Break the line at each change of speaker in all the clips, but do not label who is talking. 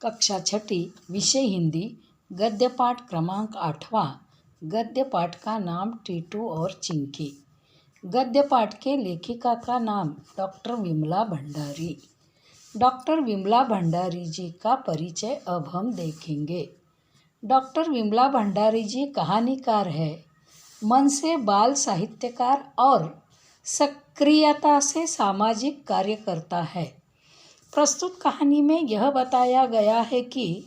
कक्षा छठी, विषय हिंदी, गद्य पाठ क्रमांक 8वां। गद्य पाठ का नाम टीटू और चिंकी। गद्य पाठ के लेखिका का नाम डॉक्टर विमला भंडारी। डॉक्टर विमला भंडारी जी का परिचय अब हम देखेंगे। डॉक्टर विमला भंडारी जी कहानीकार है, मन से बाल साहित्यकार और सक्रियता से सामाजिक कार्यकर्ता है। प्रस्तुत कहानी में यह बताया गया है कि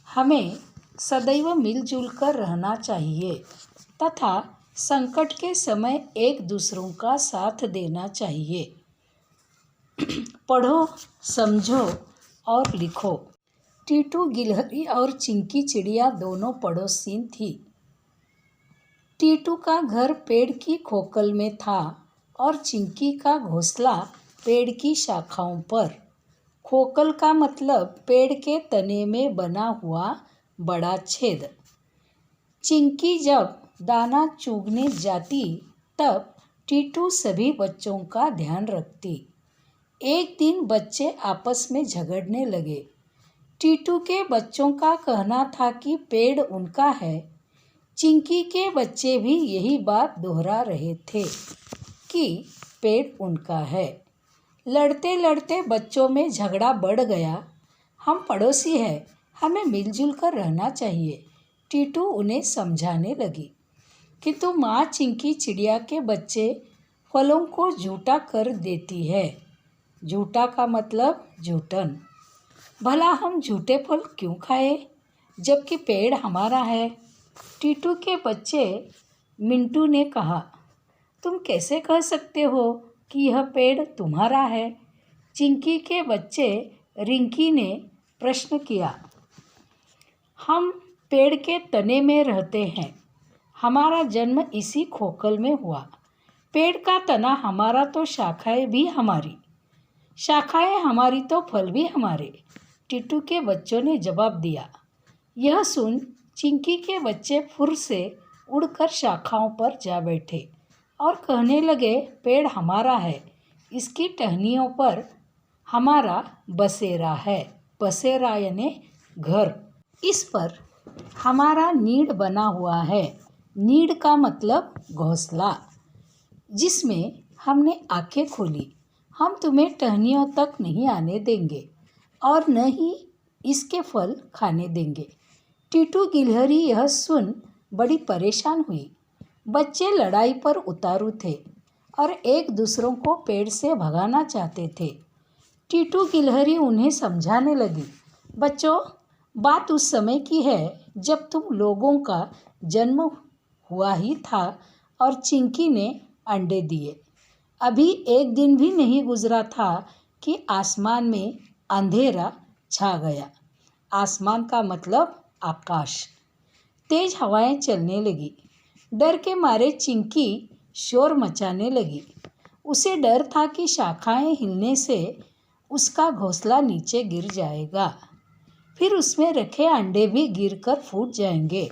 हमें सदैव मिलजुल कर रहना चाहिए तथा संकट के समय एक दूसरों का साथ देना चाहिए। पढ़ो, समझो और लिखो। टीटू गिलहरी और चिंकी चिड़िया दोनों पड़ोसी थी। टीटू का घर पेड़ की खोखल में था और चिंकी का घोंसला पेड़ की शाखाओं पर। खोखल का मतलब पेड़ के तने में बना हुआ बड़ा छेद। चिंकी जब दाना चुगने जाती तब टीटू सभी बच्चों का ध्यान रखती। एक दिन बच्चे आपस में झगड़ने लगे। टीटू के बच्चों का कहना था कि पेड़ उनका है। चिंकी के बच्चे भी यही बात दोहरा रहे थे कि पेड़ उनका है। लड़ते लड़ते बच्चों में झगड़ा बढ़ गया। हम पड़ोसी हैं, हमें मिलजुल कर रहना चाहिए, टीटू उन्हें समझाने लगी। किंतु माँ चिंकी चिड़िया के बच्चे फलों को झूठा कर देती है। झूठा का मतलब झूठन। भला हम झूठे फल क्यों खाएं जबकि पेड़ हमारा है? टीटू के बच्चे मिंटू ने कहा, तुम कैसे कह सकते हो कि यह पेड़ तुम्हारा है? चिंकी के बच्चे रिंकी ने प्रश्न किया। हम पेड़ के तने में रहते हैं, हमारा जन्म इसी खोखल में हुआ। पेड़ का तना हमारा तो शाखाएं भी हमारी, शाखाएं हमारी तो फल भी हमारे, टीटू के बच्चों ने जवाब दिया। यह सुन चिंकी के बच्चे फुर से उड़कर शाखाओं पर जा बैठे और कहने लगे, पेड़ हमारा है, इसकी टहनियों पर हमारा बसेरा है। बसेरा यानी घर। इस पर हमारा नीड़ बना हुआ है। नीड़ का मतलब घोंसला, जिसमें हमने आंखें खोली। हम तुम्हें टहनियों तक नहीं आने देंगे और न ही इसके फल खाने देंगे। टीटू गिलहरी यह सुन बड़ी परेशान हुई। बच्चे लड़ाई पर उतारू थे और एक दूसरों को पेड़ से भगाना चाहते थे। टीटू गिलहरी उन्हें समझाने लगी, बच्चों, बात उस समय की है जब तुम लोगों का जन्म हुआ ही था और चिंकी ने अंडे दिए। अभी एक दिन भी नहीं गुजरा था कि आसमान में अंधेरा छा गया। आसमान का मतलब आकाश। तेज हवाएं चलने लगी। डर के मारे चिंकी शोर मचाने लगी। उसे डर था कि शाखाएं हिलने से उसका घोंसला नीचे गिर जाएगा, फिर उसमें रखे अंडे भी गिरकर फूट जाएंगे।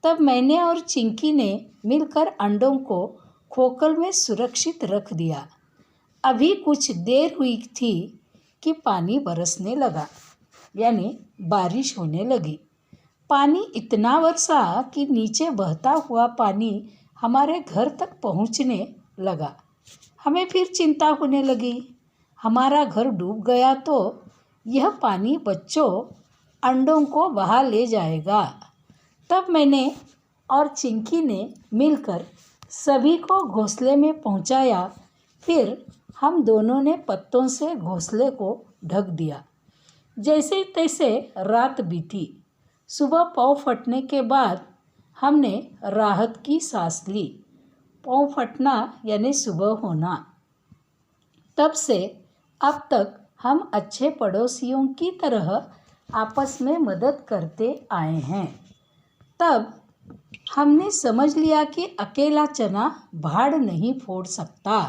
तब मैंने और चिंकी ने मिलकर अंडों को खोखल में सुरक्षित रख दिया। अभी कुछ देर हुई थी कि पानी बरसने लगा, यानी बारिश होने लगी। पानी इतना बरसा कि नीचे बहता हुआ पानी हमारे घर तक पहुंचने लगा। हमें फिर चिंता होने लगी, हमारा घर डूब गया तो यह पानी बच्चों अंडों को बहा ले जाएगा। तब मैंने और चिंकी ने मिलकर सभी को घोंसले में पहुंचाया। फिर हम दोनों ने पत्तों से घोंसले को ढक दिया। जैसे तैसे रात बीती। सुबह पौ फटने के बाद हमने राहत की सांस ली। पौ फटना यानी सुबह होना। तब से अब तक हम अच्छे पड़ोसियों की तरह आपस में मदद करते आए हैं। तब हमने समझ लिया कि अकेला चना भाड़ नहीं फोड़ सकता।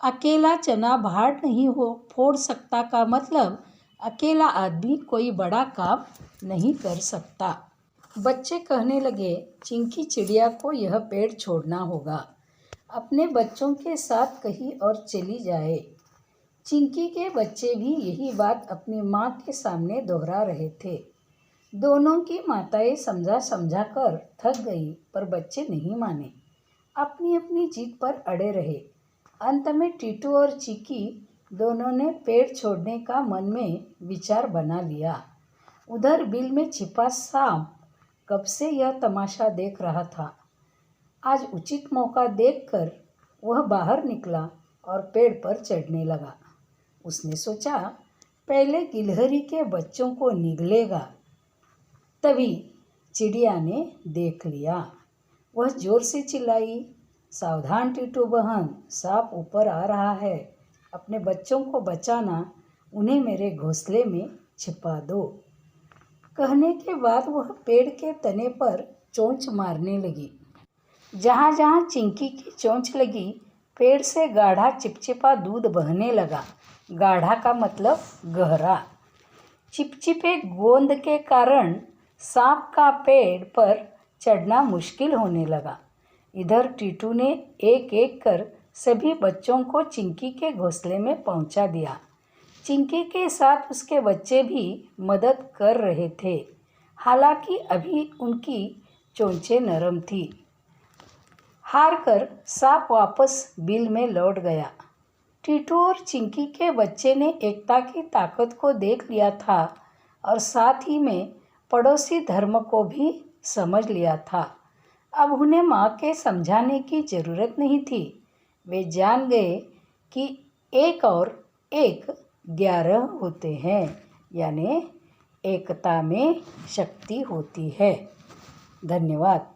अकेला चना भाड़ नहीं फोड़ सकता का मतलब अकेला आदमी कोई बड़ा काम नहीं कर सकता। बच्चे कहने लगे, चिंकी चिड़िया को यह पेड़ छोड़ना होगा, अपने बच्चों के साथ कहीं और चली जाए। चिंकी के बच्चे भी यही बात अपनी माँ के सामने दोहरा रहे थे। दोनों की माताएं समझा समझा कर थक गई, पर बच्चे नहीं माने, अपनी अपनी जिद पर अड़े रहे। अंत में टीटू और चिंकी दोनों ने पेड़ छोड़ने का मन में विचार बना लिया। उधर बिल में छिपा सांप कब से यह तमाशा देख रहा था। आज उचित मौका देखकर वह बाहर निकला और पेड़ पर चढ़ने लगा। उसने सोचा, पहले गिलहरी के बच्चों को निगलेगा। तभी चिड़िया ने देख लिया। वह जोर से चिल्लाई, सावधान टीटू बहन, सांप ऊपर आ रहा है, अपने बच्चों को बचाना, उन्हें मेरे घोंसले में छिपा दो। कहने के बाद वह पेड़ के तने पर चोंच मारने लगी। जहाँ जहाँ चिंकी की चोंच लगी, पेड़ से गाढ़ा चिपचिपा दूध बहने लगा। गाढ़ा का मतलब गहरा। चिपचिपे गोंद के कारण सांप का पेड़ पर चढ़ना मुश्किल होने लगा। इधर टीटू ने एक एक कर सभी बच्चों को चिंकी के घोंसले में पहुंचा दिया। चिंकी के साथ उसके बच्चे भी मदद कर रहे थे, हालांकि अभी उनकी चोंचें नरम थी। हार कर सांप वापस बिल में लौट गया। टीटू और चिंकी के बच्चे ने एकता की ताकत को देख लिया था और साथ ही में पड़ोसी धर्म को भी समझ लिया था। अब उन्हें माँ के समझाने की ज़रूरत नहीं थी। वे जान गए कि 1 और 1 11 होते हैं, यानी एकता में शक्ति होती है। धन्यवाद।